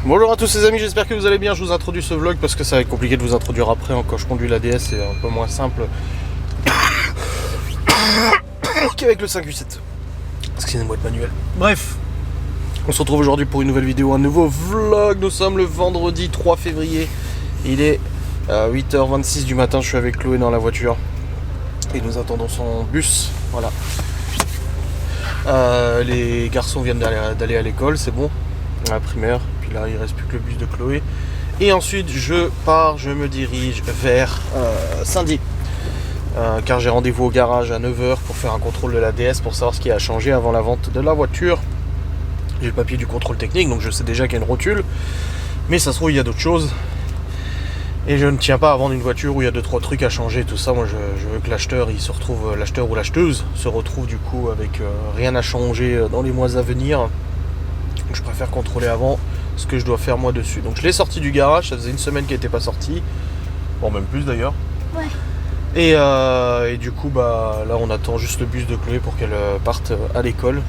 Bonjour à tous les amis, j'espère que vous allez bien. Je vous introduis ce vlog parce que ça va être compliqué de vous introduire après. Quand je conduis la DS, c'est un peu moins simple qu'avec le 5.8.7. Excusez-moi de manuel. Bref, on se retrouve aujourd'hui pour une nouvelle vidéo, un nouveau vlog. Nous sommes le vendredi 3 février. Il est 8h26 du matin. Je suis avec Chloé dans la voiture et nous attendons son bus. Voilà. Les garçons viennent d'aller à l'école, c'est bon, à la primaire. Puis là, il reste plus que le bus de Chloé. Et ensuite, je me dirige vers Saint-Dié. Car j'ai rendez-vous au garage à 9h pour faire un contrôle de la DS pour savoir ce qui a changé avant la vente de la voiture. J'ai le papier du contrôle technique, donc je sais déjà qu'il y a une rotule. Mais ça se trouve, il y a d'autres choses. Et je ne tiens pas à vendre une voiture où il y a 2-3 trucs à changer, tout ça. Moi, je veux que l'acheteur, l'acheteur ou l'acheteuse se retrouve du coup avec rien à changer dans les mois à venir. Donc je préfère contrôler avant ce que je dois faire moi dessus. Donc je l'ai sorti du garage, ça faisait une semaine qu'elle n'était pas sortie. Bon, même plus d'ailleurs. Ouais. Et du coup, bah là, on attend juste le bus de Chloé pour qu'elle parte à l'école.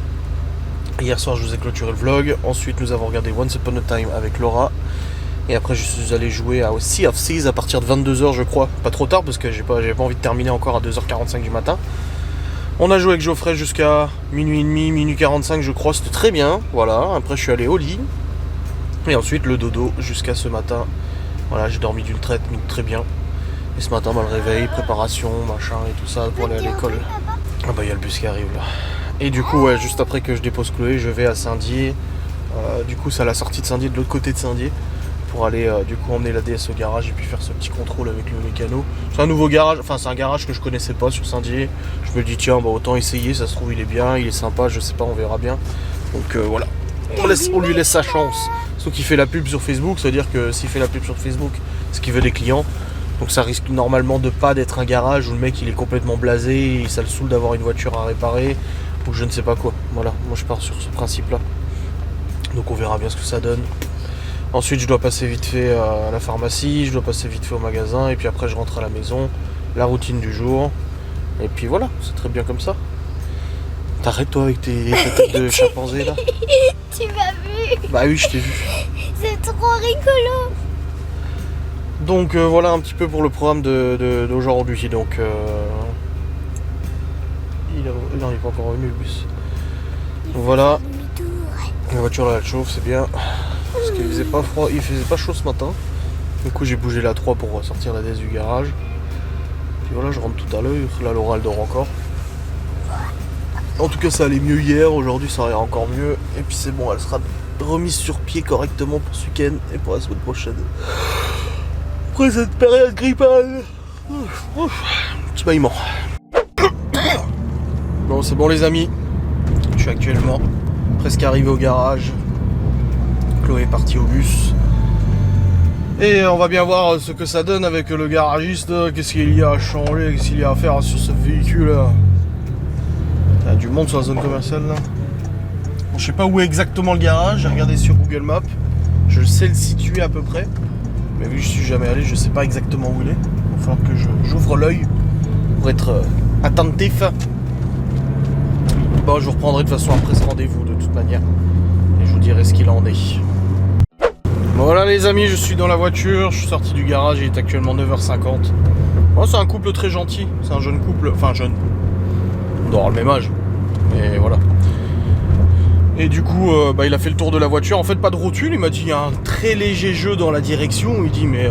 Hier soir, je vous ai clôturé le vlog. Ensuite, nous avons regardé Once Upon a Time avec Laura. Et après, je suis allé jouer à Sea of Thieves à partir de 22h, je crois. Pas trop tard, parce que j'avais pas envie de terminer encore à 2h45 du matin. On a joué avec Geoffrey jusqu'à minuit et demi, minuit 45, je crois. C'était très bien. Voilà. Après, je suis allé au lit. Et ensuite, le dodo jusqu'à ce matin. Voilà, j'ai dormi d'une traite, mais très bien. Et ce matin, bah, le réveil, préparation, machin et tout ça pour aller à l'école. Ah bah, il y a le bus qui arrive là. Et du coup, ouais, juste après que je dépose Chloé, je vais à Saint-Dié. Du coup, c'est à la sortie de Saint-Dié, de l'autre côté de Saint-Dié. Pour aller du coup emmener la DS au garage et puis faire ce petit contrôle avec le mécano. C'est un nouveau garage, enfin c'est un garage que je connaissais pas sur Saint-Dié. Je me dis tiens, bah, autant essayer, ça se trouve il est bien, il est sympa, je sais pas, on verra bien. Donc voilà, on lui laisse sa chance. Sauf qu'il fait la pub sur Facebook, ça veut dire que s'il fait la pub sur Facebook, c'est qu'il veut des clients. Donc ça risque normalement de pas d'être un garage où le mec il est complètement blasé et ça le saoule d'avoir une voiture à réparer ou je ne sais pas quoi. Voilà, moi je pars sur ce principe là. Donc on verra bien ce que ça donne. Ensuite, je dois passer vite fait à la pharmacie, je dois passer vite fait au magasin, et puis après, je rentre à la maison, la routine du jour. Et puis voilà, c'est très bien comme ça. T'arrêtes toi avec tes têtes de chimpanzé là. Tu m'as vu? Bah oui, je t'ai vu. C'est trop rigolo. Donc voilà un petit peu pour le programme d'aujourd'hui. Donc il n'est pas encore venu le bus. Donc voilà, la voiture là elle chauffe, c'est bien. Parce qu'il faisait pas froid, il faisait pas chaud ce matin. Du coup j'ai bougé la 3 pour sortir la DS du garage. Puis voilà, je rentre tout à l'heure. Là Laura elle dort encore. En tout cas ça allait mieux hier, aujourd'hui ça ira encore mieux. Et puis c'est bon, elle sera remise sur pied correctement pour ce week-end et pour la semaine prochaine. Après cette période grippale. Petit bâillement. Bon c'est bon les amis. Je suis actuellement presque arrivé au garage. Chloé est partie au bus. Et on va bien voir ce que ça donne avec le garagiste. Qu'est-ce qu'il y a à changer, qu'est-ce qu'il y a à faire sur ce véhicule là. Il y a du monde sur la zone commerciale là. Bon, je sais pas où est exactement le garage, j'ai regardé sur Google Maps. Je sais le situer à peu près. Mais vu que je suis jamais allé, je sais pas exactement où il est. Il va falloir que j'ouvre l'œil pour être attentif. Bon, je vous reprendrai de toute façon après ce rendez-vous de toute manière. Et je vous dirai ce qu'il en est. Voilà les amis, je suis dans la voiture, je suis sorti du garage, il est actuellement 9h50. Bon, c'est un couple très gentil, c'est un jeune couple, enfin jeune, on doit avoir le même âge, mais voilà. Et du coup, bah, il a fait le tour de la voiture, en fait pas de rotule, il m'a dit il y a un très léger jeu dans la direction, il dit mais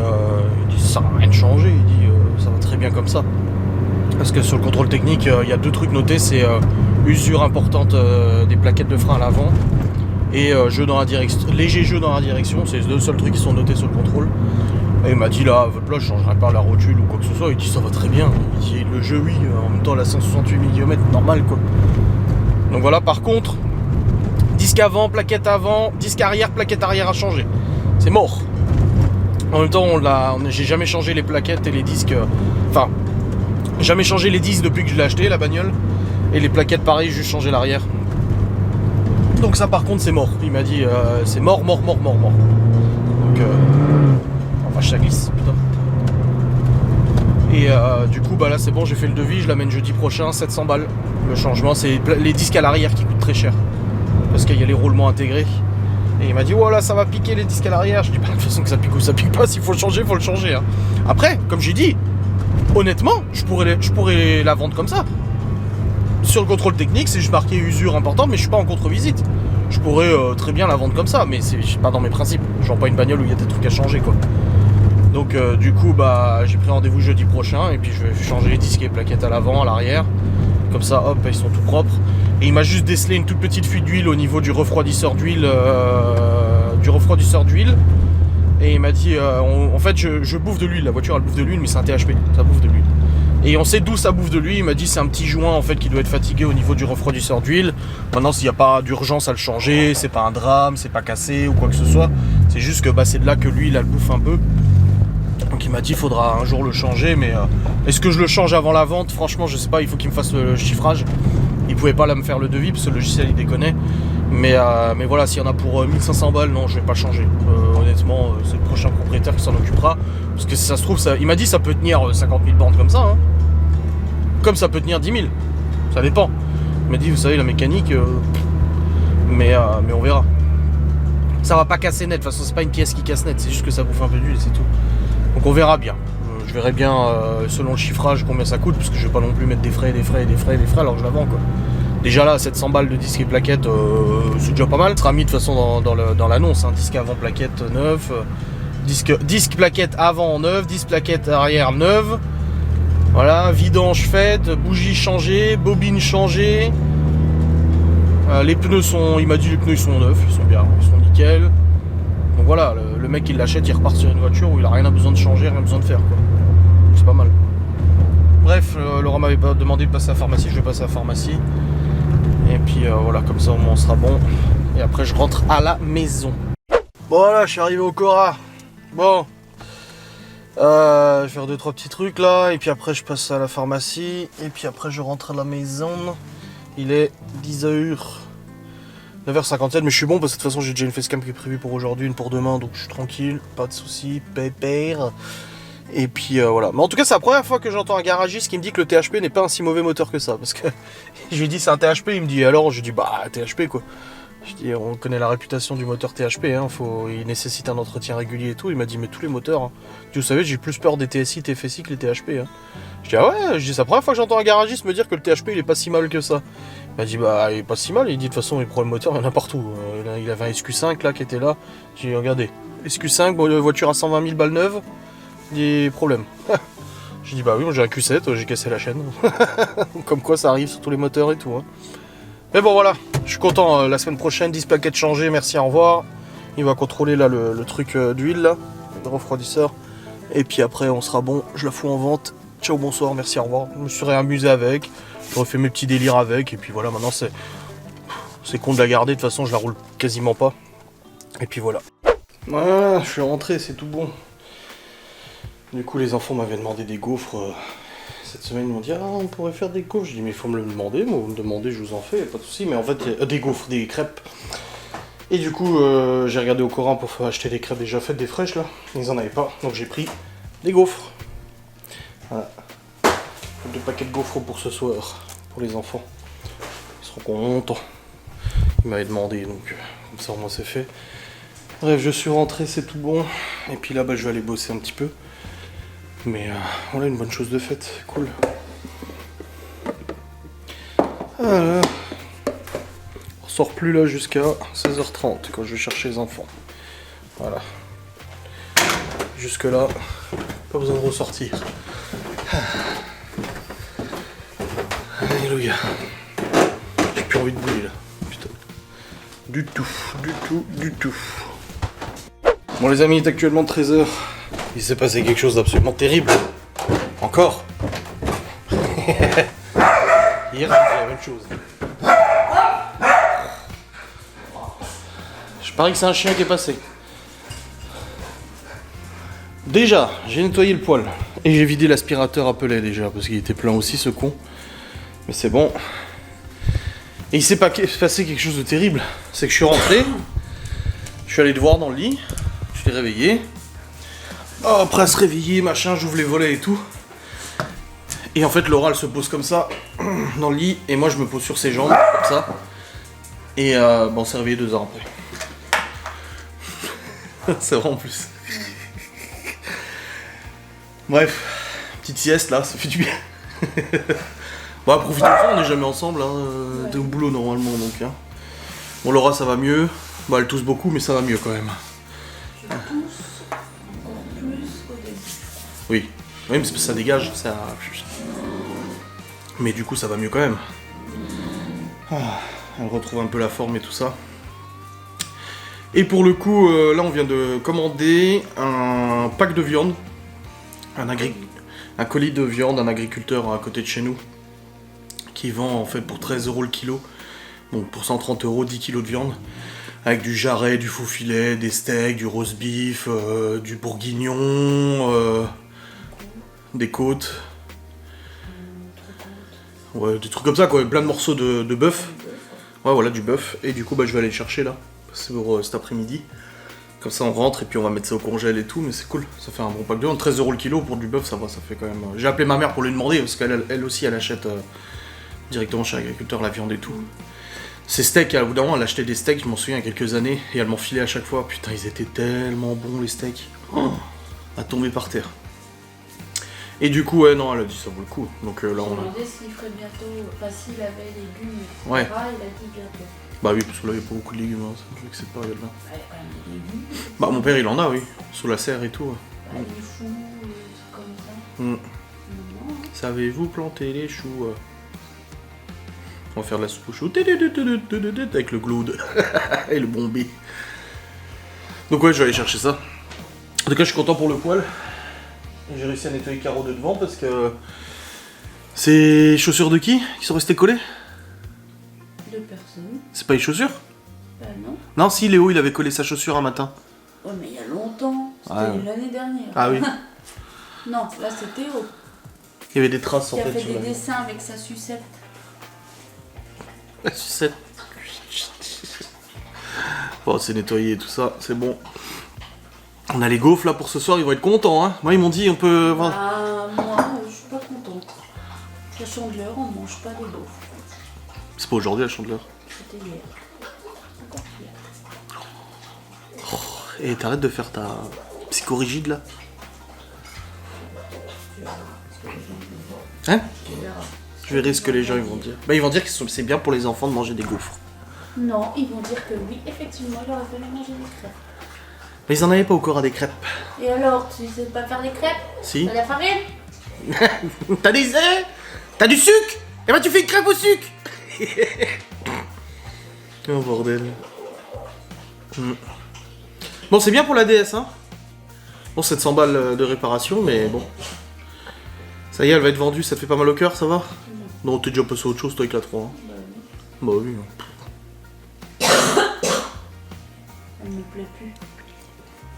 ça n'a rien changé, il dit ça va très bien comme ça. Parce que sur le contrôle technique, il y a 2 trucs notés, c'est usure importante des plaquettes de frein à l'avant. Et jeu dans la direction, léger jeu dans la direction, c'est les 2 seuls trucs qui sont notés sur le contrôle. Et il m'a dit là, votre là je changerai pas la rotule ou quoi que ce soit. Il dit ça va très bien. Il dit le jeu oui, en même temps la 168 mm normal quoi. Donc voilà, par contre, disque avant, plaquette avant, disque arrière, plaquette arrière à changer. C'est mort. En même temps j'ai jamais changé les plaquettes et les disques. Enfin, jamais changé les disques depuis que je l'ai acheté la bagnole. Et les plaquettes pareil, juste changé l'arrière. Donc ça par contre c'est mort, il m'a dit c'est mort. Donc enfin ça glisse, putain. Et du coup bah là c'est bon, j'ai fait le devis, je l'amène jeudi prochain, 700 balles. Le changement c'est les disques à l'arrière qui coûtent très cher. Parce qu'il y a les roulements intégrés. Et il m'a dit, voilà, ça va piquer les disques à l'arrière. Je dis, bah, de toute façon, que ça pique ou ça pique pas, s'il faut le changer, il faut le changer. Hein. Après, comme j'ai dit, honnêtement, je pourrais la vendre comme ça. Sur le contrôle technique, c'est juste marqué usure importante, mais je suis pas en contre-visite. Je pourrais très bien la vendre comme ça, mais c'est pas dans mes principes. Je vends pas une bagnole où il y a des trucs à changer, quoi. Donc du coup, bah, j'ai pris rendez-vous jeudi prochain, et puis je vais changer les disques et les plaquettes à l'avant, à l'arrière. Comme ça, hop, ils sont tout propres. Et il m'a juste décelé une toute petite fuite d'huile au niveau du refroidisseur d'huile. Et il m'a dit, en fait, je bouffe de l'huile. La voiture, elle bouffe de l'huile, mais c'est un THP. Ça bouffe de l'huile. Et on sait d'où ça bouffe de l'huile. Il m'a dit, c'est un petit joint, en fait, qui doit être fatigué au niveau du refroidisseur d'huile. Maintenant, s'il n'y a pas d'urgence à le changer, c'est pas un drame, c'est pas cassé ou quoi que ce soit. C'est juste que bah, c'est de là que l'huile, elle bouffe un peu. Donc il m'a dit, il faudra un jour le changer, mais est-ce que je le change avant la vente? Franchement, je sais pas, il faut qu'il me fasse le chiffrage. Il pouvait pas là me faire le devis, parce que le logiciel, il déconne. Mais voilà, s'il y en a pour 1500 balles, non, je vais pas changer. Honnêtement, c'est le prochain propriétaire qui s'en occupera. Parce que si ça se trouve, il m'a dit, ça peut tenir 50 000 bornes comme ça. Hein. Comme ça peut tenir 10 000. Ça dépend. Il m'a dit, vous savez, la mécanique... mais on verra. Ça va pas casser net. De toute façon, c'est pas une pièce qui casse net. C'est juste que ça bouffe un peu d'huile, c'est tout. Donc on verra bien. Je verrai bien, selon le chiffrage, combien ça coûte. Parce que je vais pas non plus mettre des frais alors que je la vends, quoi. Déjà là, 700 balles de disque et plaquettes, c'est déjà pas mal. Ça sera mis de toute façon dans l'annonce. Hein. Disque avant plaquette neuf. Disque plaquette avant neuf. Disque plaquette arrière neuve. Voilà, vidange faite, bougie changée, bobine changée. Les pneus sont, il m'a dit les pneus ils sont neufs, ils sont bien, ils sont nickel. Donc voilà, le mec il l'achète, il repart sur une voiture où il a rien besoin de changer, rien besoin de faire quoi. C'est pas mal. Bref, Laura m'avait pas demandé de passer à la pharmacie, je vais passer à la pharmacie. Et puis voilà, comme ça au moins on sera bon. Et après je rentre à la maison. Bon voilà, je suis arrivé au Cora. Bon. Je vais faire 2-3 petits trucs là, et puis après je passe à la pharmacie, et puis après je rentre à la maison. Il est 10h, 9h57, mais je suis bon parce que de toute façon j'ai déjà une facecam qui est prévue pour aujourd'hui, une pour demain, donc je suis tranquille, pas de soucis, pépère. Et puis voilà. Mais en tout cas, c'est la première fois que j'entends un garagiste qui me dit que le THP n'est pas un si mauvais moteur que ça, parce que je lui dis c'est un THP, il me dit alors, je lui dis bah THP quoi. Je dis, on connaît la réputation du moteur THP, hein, il nécessite un entretien régulier et tout. Il m'a dit, mais tous les moteurs, hein. Vous savez, j'ai plus peur des TSI, TFSI que les THP. Hein. Je dis, ah ouais, c'est la première fois que j'entends un garagiste me dire que le THP il est pas si mal que ça. Il m'a dit, bah il est pas si mal. Il dit, de toute façon, les problèmes moteurs, il y en a partout. Il avait un SQ5 là qui était là. J'ai dit, regardez, SQ5, bon, voiture à 120 000 balles neuves, des problèmes. J'ai dit, bah oui, moi j'ai un Q7, j'ai cassé la chaîne. Comme quoi ça arrive sur tous les moteurs et tout. Hein. Mais bon voilà, je suis content, la semaine prochaine, 10 plaquettes changées, merci, au revoir. Il va contrôler là le truc d'huile là, le refroidisseur. Et puis après on sera bon, je la fous en vente. Ciao, bonsoir, merci, au revoir. Je me suis réamusé avec, je refais mes petits délires avec, et puis voilà, maintenant c'est con de la garder, de toute façon je la roule quasiment pas. Et puis voilà. Voilà, je suis rentré, c'est tout bon. Du coup les enfants m'avaient demandé des gaufres. Cette semaine, ils m'ont dit, ah, on pourrait faire des gaufres. Je dis, mais il faut me le demander. Moi, vous me demandez, je vous en fais, pas de soucis. Mais en fait, il y a des gaufres, des crêpes. Et du coup, j'ai regardé au Coran pour acheter des crêpes déjà faites, des fraîches, là. Ils en avaient pas. Donc, j'ai pris des gaufres. Voilà. 2 paquets de gaufres pour ce soir, pour les enfants. Ils seront contents. Ils m'avaient demandé, donc, comme ça, au moins, c'est fait. Bref, je suis rentré, c'est tout bon. Et puis là, bah, je vais aller bosser un petit peu. Mais voilà, une bonne chose de faite, cool. Voilà. On sort plus là jusqu'à 16h30 quand je vais chercher les enfants. Voilà. Jusque là, pas besoin de ressortir. Alléluia. J'ai plus envie de bouger là. Putain. Du tout. Bon les amis, il est actuellement 13h. Il s'est passé quelque chose d'absolument terrible. Encore. Hier, j'ai dit la même chose. Je parie que c'est un chien qui est passé. Déjà, j'ai nettoyé le poêle. Et j'ai vidé l'aspirateur à pelet déjà, parce qu'il était plein aussi, ce con. Mais c'est bon. Et il s'est passé quelque chose de terrible. C'est que je suis rentré. Je suis allé te voir dans le lit. Je l'ai réveillé. Oh, après à se réveiller, machin, j'ouvre les volets et tout. Et en fait, Laura, elle se pose comme ça, dans le lit, et moi, je me pose sur ses jambes, comme ça. Et bon, on s'est réveillé 2 heures après. C'est vrai en plus. Bref, petite sieste là, ça fait du bien. Bon, profitez-en, on n'est jamais ensemble, hein. T'es au boulot normalement donc. Hein. Bon, Laura ça va mieux. Bah, elle tousse beaucoup, mais ça va mieux quand même. Je tousse encore plus qu'au début. Oui, oui, mais ça dégage, ça. Mais du coup, ça va mieux quand même. Ah, elle retrouve un peu la forme et tout ça. Et pour le coup, là, on vient de commander un pack de viande, un colis de viande, un agriculteur à côté de chez nous, qui vend en fait pour 13 € le kilo. Donc pour 130 €, 10 kilos de viande. Avec du jarret, du faux filet, des steaks, du roast beef, du bourguignon, des côtes. Ouais, des trucs comme ça quoi, plein de morceaux de bœuf. Ouais, voilà, du bœuf. Et du coup, bah, je vais aller le chercher là, c'est pour cet après-midi. Comme ça, on rentre et puis on va mettre ça au congèle et tout, mais c'est cool. Ça fait un bon pack de viande. 13 € le kilo pour du bœuf, ça va, ça fait quand même. J'ai appelé ma mère pour lui demander parce qu'elle aussi, elle achète directement chez l'agriculteur la viande et tout. Ces steaks, au bout d'un moment, elle achetait des steaks, je m'en souviens, il y a quelques années, et elle m'en filait à chaque fois. Putain, ils étaient tellement bons les steaks. À tomber par terre. Et du coup, ouais, non, elle a dit ça vaut le coup. Donc là, J'ai on a. demandé s'il ferait bientôt, enfin s'il avait légumes, etc. Ouais. Il a dit bientôt. Bah oui, parce que là, il n'y a pas beaucoup de légumes, hein, ça fait que cette période-là. Bah, il y a quand même des légumes. Bah, mon père, il en a, oui. Sous la serre et tout. Ouais. Bah, les choux, des trucs comme ça. Mm. Non, hein. Savez-vous planter les choux On va faire de la soupe aux choux. Avec le glaude. Et le bombé. Donc ouais, je vais aller chercher ça. En tout cas, je suis content pour le poil. J'ai réussi à nettoyer le carreau de devant parce que... C'est chaussures de qui sont restées collées? Deux personnes. C'est pas les chaussures? Bah non. Non, si, Léo, il avait collé sa chaussure un matin. Ouais, mais il y a longtemps. C'était Ah, ouais. l'année dernière. Ah oui. Non, là c'est Théo Il y avait des traces en qui a fait fait sur des la... dessins avec sa sucette. La sucette. Bon, c'est nettoyé et tout ça, c'est bon. On a les gaufres là pour ce soir, ils vont être contents, hein. Moi, ils m'ont dit, on peut... Bah, moi, je suis pas contente. La chandeleur, on mange pas des gaufres. C'est pas aujourd'hui la chandeleur. C'était hier. Encore hier. Et t'arrêtes de faire ta psychorigide là. Hein? Je verrai ce que les gens ils vont dire. Bah ils vont dire que c'est bien pour les enfants de manger des gaufres. Non, ils vont dire que oui, effectivement, il aurait fallu manger des crêpes. Mais ils en avaient pas encore à des crêpes. Et alors, tu sais pas faire des crêpes? Si. T'as de la farine? T'as des œufs? T'as du sucre? Et ben tu fais une crêpe au sucre. Oh bordel. Bon c'est bien pour la DS hein. Bon 700 balles de réparation mais bon. Ça y est elle va être vendue, ça te fait pas mal au cœur ça va? Non t'es déjà passé à autre chose toi avec la 3 hein. Bah oui. Elle me plaît plus.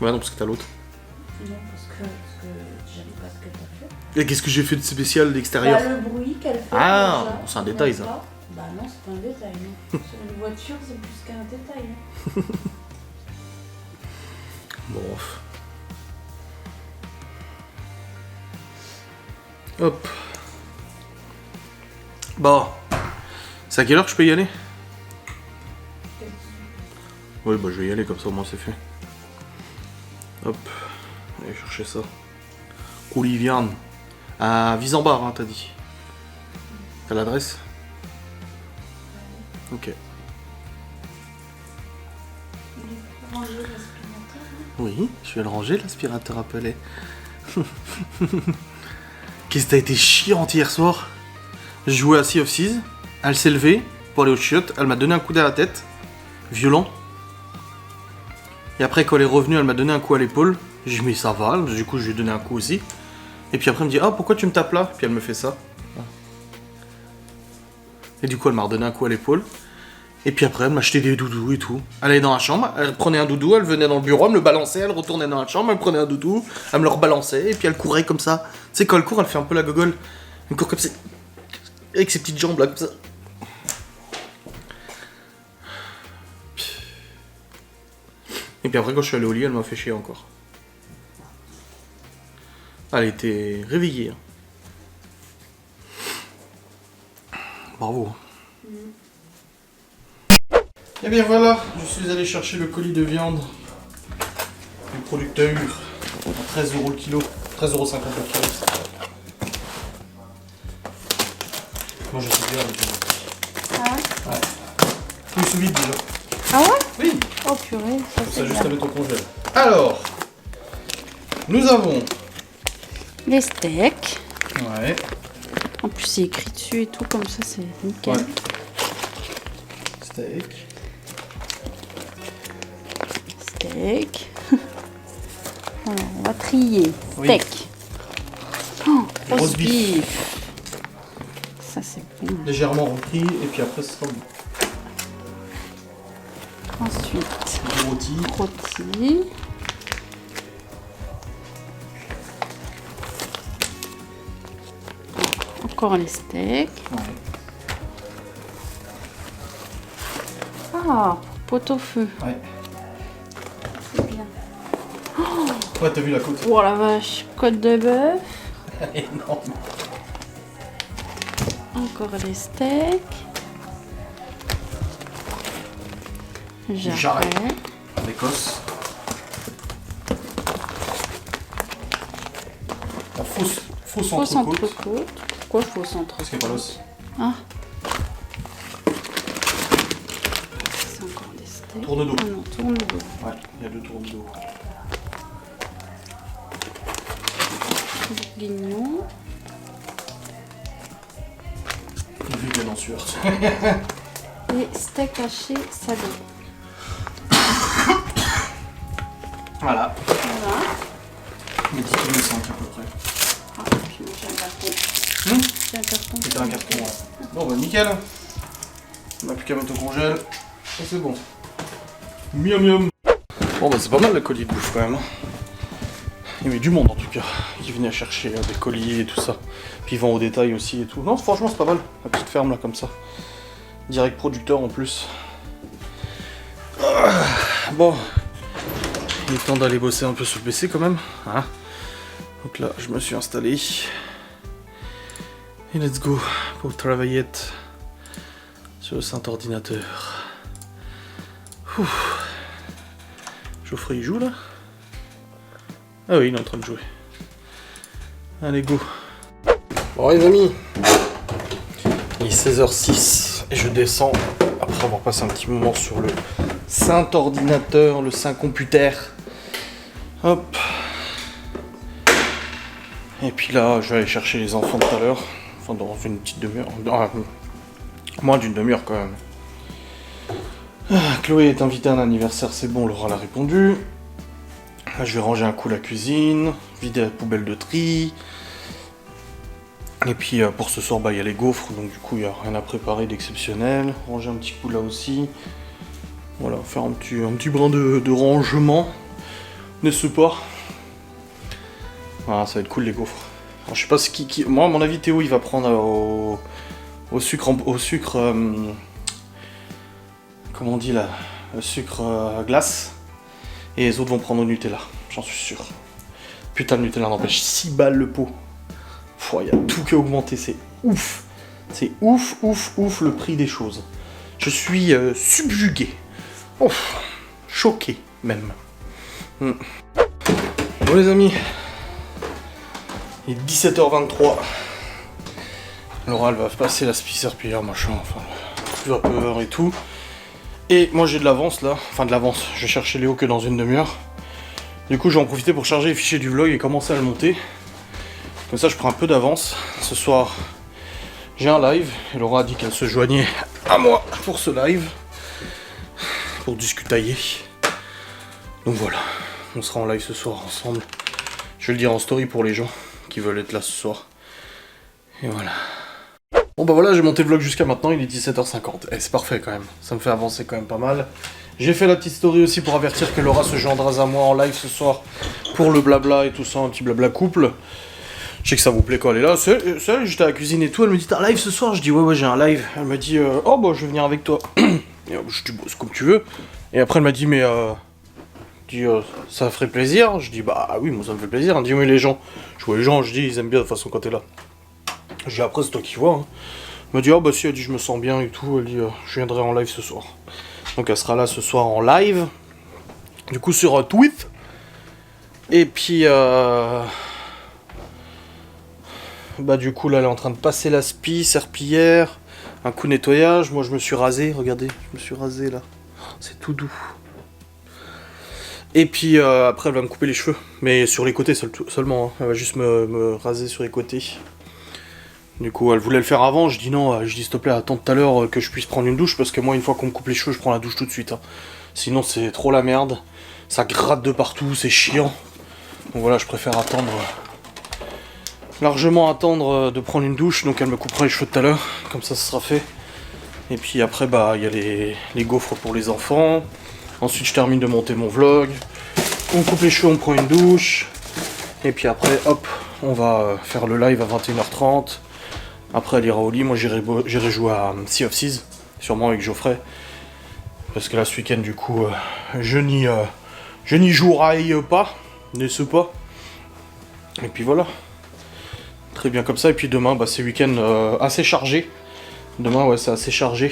Ouais non parce que t'as l'autre. Non, parce que j'aime pas ce que t'as fait. Et qu'est-ce que j'ai fait de spécial d'extérieur? Bah, le bruit qu'elle fait. Ah, déjà, c'est un détail, ça. pas. Bah non, c'est pas un détail. Non. Sur une voiture, c'est plus qu'un détail. Hein. Bon. Hop. Bon. C'est à quelle heure que je peux y aller? Oui, bah je vais y aller comme ça au moins c'est fait. Hop. Allez chercher ça. Oliviane. À Visambar, hein, t'as dit. T'as l'adresse? Ok. Ranger l'aspirateur. Oui, je vais le ranger, l'aspirateur appelé. Qu'est-ce que t'as été chiante hier soir? Je jouais à Sea of Thieves, elle s'est levée pour aller aux chiottes, elle m'a donné un coup derrière la tête, violent. Et après quand elle est revenue, elle m'a donné un coup à l'épaule. J'ai dit mais ça va, du coup je lui ai donné un coup aussi. Et puis après elle me dit ah pourquoi tu me tapes là? Puis elle me fait ça. Et du coup elle m'a redonné un coup à l'épaule. Et puis après elle m'achetait des doudous et tout. Elle allait dans la chambre, elle prenait un doudou, elle venait dans le bureau, elle me le balançait, elle retournait dans la chambre, elle prenait un doudou, elle me le rebalançait, et puis elle courait comme ça. Tu sais quand elle court, elle fait un peu la gogole. Elle court comme ça. Avec ses petites jambes là comme ça. Et puis après quand je suis allé au lit, elle m'a fait chier encore. Elle était réveillée. Hein. Bravo. Et bien voilà, je suis allé chercher le colis de viande du producteur à 13 € le kilo, 13,50 € le kilo. Moi je sais bien avec eux. Ah Ouais. Tout sous vide déjà. Ah ouais? Oui. Oh purée, ça Ça c'est juste à bien. mettre au congèle. Alors, nous avons. Les steaks. Ouais. En plus c'est écrit dessus et tout, comme ça c'est nickel. Ouais. Steak. Steak. Alors, on va trier. Oui. Steak. Oh, Roast roast beef. beef. Ça c'est bon. Légèrement repris et puis après ce sera bon. Ensuite, Du rôti. rôti. Encore les steaks. Ouais. Ah, pot au feu. Ouais. C'est bien. Ouais, t'as vu la côte? Oh la vache, côte de bœuf. Énorme. Encore les steaks. Jarret. Jarret. L'Écosse. La fausse Fausse entrecôte. entrecôte. Pourquoi fausse Parce entrecôte? qu'il n'y a pas l'os. Ah. C'est encore des steaks. Tourne dos. Ah non, tourne le dos. Ouais, il y a 2 tours d'eau. Bourguignon. Vegan en sueur. Et steak haché salé. Voilà. Voilà. Mais 10,5 kg à peu près. Ah, puis moi j'ai un carton. J'ai un carton. C'était un carton. Ouais. Bon bah nickel. On n'a plus qu'à mettre au congèle. Ça c'est bon. Miam miam. Bon bah c'est pas mal le colis de bouffe quand même. Il y avait du monde en tout cas. Qui venait chercher des colis et tout ça. Puis ils vendent au détail aussi et tout. Non franchement c'est pas mal. La petite ferme là comme ça. Direct producteur en plus. Bon. Il est temps d'aller bosser un peu sur le PC quand même. Hein. Donc là je me suis installé. Et let's go pour travailler sur le saint ordinateur. Ouf. Geoffrey il joue là? Ah oui il est en train de jouer. Allez go. Bon les amis, il est 16h06 et je descends après avoir passé un petit moment sur le saint ordinateur, le saint computer. Hop. Et puis là je vais aller chercher les enfants tout à l'heure. Enfin dans une petite demi-heure. Moins d'une demi-heure quand même. Chloé est invitée à un anniversaire, c'est bon, Laura l'a répondu. Là, je vais ranger un coup la cuisine, vider la poubelle de tri. Et puis pour ce soir, il y a les gaufres, donc du coup il n'y a rien à préparer d'exceptionnel. Ranger un petit coup là aussi. Voilà, faire un petit brin de rangement, n'est-ce pas? Voilà, ça va être cool les gaufres. Alors, je sais pas ce qui... Moi à mon avis Théo il va prendre au sucre... comment on dit là? Le sucre glace. Et les autres vont prendre au Nutella, j'en suis sûr. Putain le Nutella n'empêche 6 balles le pot. Il y a tout qui a augmenté, c'est ouf. C'est ouf le prix des choses. Je suis subjugué. Ouf, choqué même. Bon les amis, il est 17h23. Laura elle va passer la serpillière machin, enfin le vapeur et tout. Et moi j'ai de l'avance là, enfin de l'avance, je vais chercher Léo que dans une demi-heure. Du coup je vais en profiter pour charger les fichiers du vlog et commencer à le monter. Comme ça je prends un peu d'avance. Ce soir j'ai un live et Laura a dit qu'elle se joignait à moi pour ce live. Pour discutailler. Donc voilà, on sera en live ce soir ensemble. Je vais le dire en story pour les gens qui veulent être là ce soir. Et voilà. Bon bah voilà, j'ai monté le vlog jusqu'à maintenant, il est 17h50. Et c'est parfait quand même, ça me fait avancer quand même pas mal. J'ai fait la petite story aussi pour avertir que Laura se joindra à moi en live ce soir pour le blabla et tout ça, un petit blabla couple. Je sais que ça vous plaît quand elle est là. C'est j'étais à la cuisine et tout, elle me dit t'as un live ce soir? Je dis ouais j'ai un live. Elle m'a dit oh bah je vais venir avec toi. Et je dis bosse comme tu veux. Et après elle m'a dit mais ça ferait plaisir. Je dis bah oui moi ça me fait plaisir. Elle me dit mais les gens, je vois les gens, je dis ils aiment bien de toute façon quand t'es là. Je dis après c'est toi qui vois. Hein. Elle m'a dit oh bah si, elle dit je me sens bien et tout. Elle dit je viendrai en live ce soir. Donc elle sera là ce soir en live. Du coup sur Twitch. Et puis, bah du coup là elle est en train de passer la spie, serpillière, un coup nettoyage. Moi je me suis rasé, regardez, je me suis rasé là. C'est tout doux. Et puis après elle va me couper les cheveux, mais sur les côtés seulement, hein. Elle va juste me raser sur les côtés. Du coup elle voulait le faire avant, je dis non, je dis s'il te plaît attends tout à l'heure que je puisse prendre une douche, parce que moi une fois qu'on me coupe les cheveux je prends la douche tout de suite, hein. Sinon c'est trop la merde, ça gratte de partout, c'est chiant. Donc voilà, je préfère attendre, largement attendre de prendre une douche, donc elle me coupera les cheveux tout à l'heure, comme ça sera fait. Et puis après bah il y a les gaufres pour les enfants. Ensuite je termine de monter mon vlog, on coupe les cheveux, on prend une douche, et puis après hop, on va faire le live à 21h30. Après elle ira au lit, moi j'irai jouer à Sea of Thieves, sûrement avec Geoffrey. Parce que là ce week-end du coup, je n'y jouerai pas, n'est-ce pas. Et puis voilà, très bien comme ça. Et puis demain, bah, c'est week-end assez chargé. Demain ouais c'est assez chargé.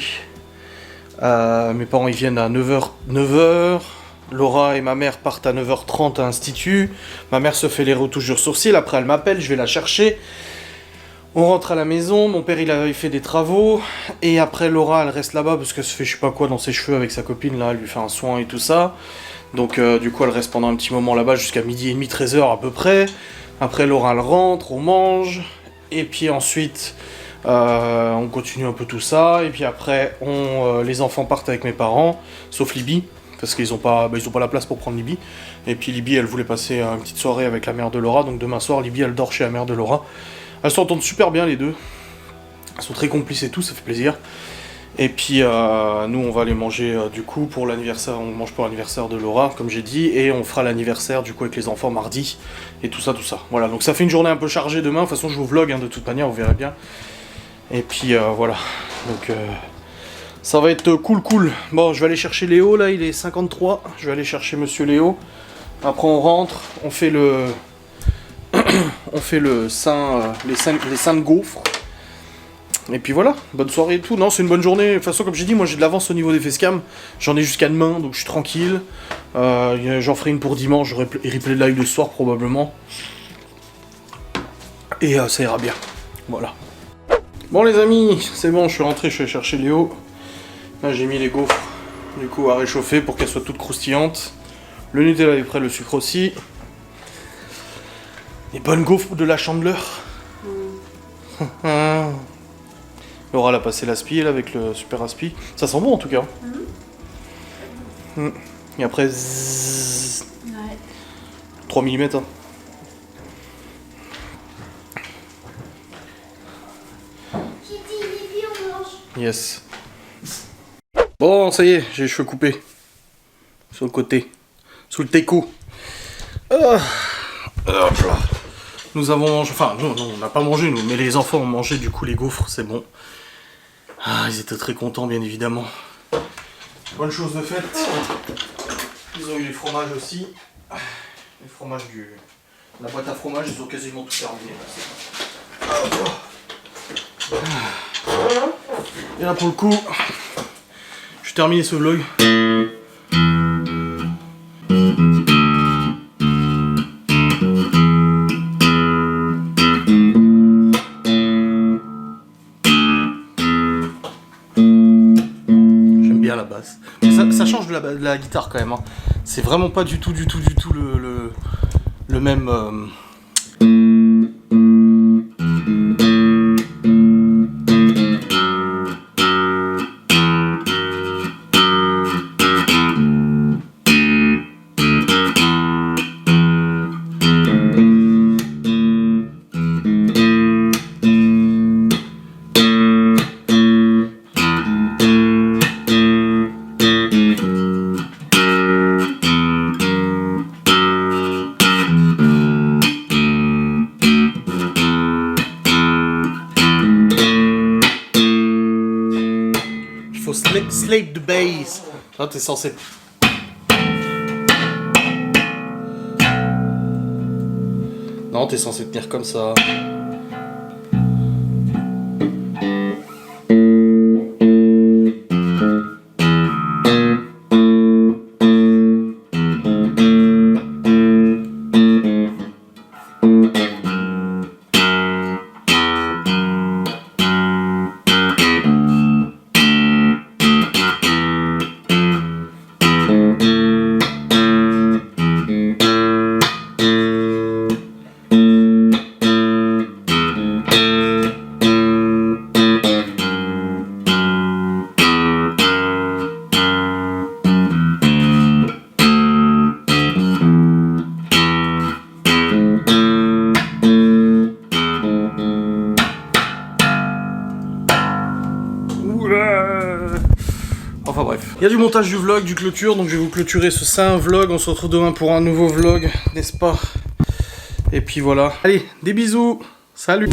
Mes parents ils viennent à 9h. Laura et ma mère partent à 9h30 à l'institut. Ma mère se fait les retouches de sourcils. Après elle m'appelle, je vais la chercher. On rentre à la maison. Mon père il avait fait des travaux. Et après Laura elle reste là-bas parce qu'elle se fait je sais pas quoi dans ses cheveux avec sa copine. Là elle lui fait un soin et tout ça. Donc du coup elle reste pendant un petit moment là-bas jusqu'à 12h30, 13h à peu près. Après Laura elle rentre, on mange. Et puis ensuite... on continue un peu tout ça, et puis après les enfants partent avec mes parents, sauf Libby, parce qu'ils ont pas la place pour prendre Libby. Et puis Libby elle voulait passer une petite soirée avec la mère de Laura, donc demain soir Libby elle dort chez la mère de Laura. Elles s'entendent super bien les deux, elles sont très complices et tout, ça fait plaisir. Et puis nous on va aller manger du coup pour l'anniversaire, on mange pour l'anniversaire de Laura comme j'ai dit, et on fera l'anniversaire du coup avec les enfants mardi, et tout ça. Voilà, donc ça fait une journée un peu chargée demain, de toute façon je vous vlog hein, de toute manière, vous verrez bien. Et puis voilà, donc ça va être cool. Bon, je vais aller chercher Léo, là il est 53, je vais aller chercher monsieur Léo. Après on rentre, on fait le on fait les seins de gaufres. Et puis voilà, bonne soirée et tout. Non, c'est une bonne journée. De toute façon, comme j'ai dit, moi j'ai de l'avance au niveau des facecam. J'en ai jusqu'à demain, donc je suis tranquille. J'en ferai une pour dimanche, j'aurai replay de live de ce soir probablement. Et ça ira bien. Voilà. Bon les amis, c'est bon, je suis rentré, je suis allé chercher Léo. Là j'ai mis les gaufres du coup à réchauffer pour qu'elles soient toutes croustillantes. Le Nutella est prêt, le sucre aussi. Les bonnes gaufres de la Chandeleur. Laura elle a passé l'aspi là avec le super aspi. Ça sent bon en tout cas. Et après zzz, ouais. 3 mm hein. Yes. Bon, ça y est, j'ai les cheveux coupés. Sur le côté. Sous le téco. Nous avons mangé... Enfin, non, on n'a pas mangé, nous. Mais les enfants ont mangé, du coup, les gaufres, c'est bon. Ah, ils étaient très contents, bien évidemment. Bonne chose de faite. Ils ont eu les fromages aussi. Les fromages la boîte à fromage, ils ont quasiment tout terminé. Et là pour le coup, je vais terminer ce vlog. J'aime bien la basse. Mais ça change de la guitare quand même. Hein. C'est vraiment pas du tout le même... Slap the bass. Là, t'es censé... Non, t'es censé tenir comme ça. Il y a du montage du vlog, du clôture, donc je vais vous clôturer ce saint vlog. On se retrouve demain pour un nouveau vlog, n'est-ce pas? Et puis voilà. Allez, des bisous. Salut.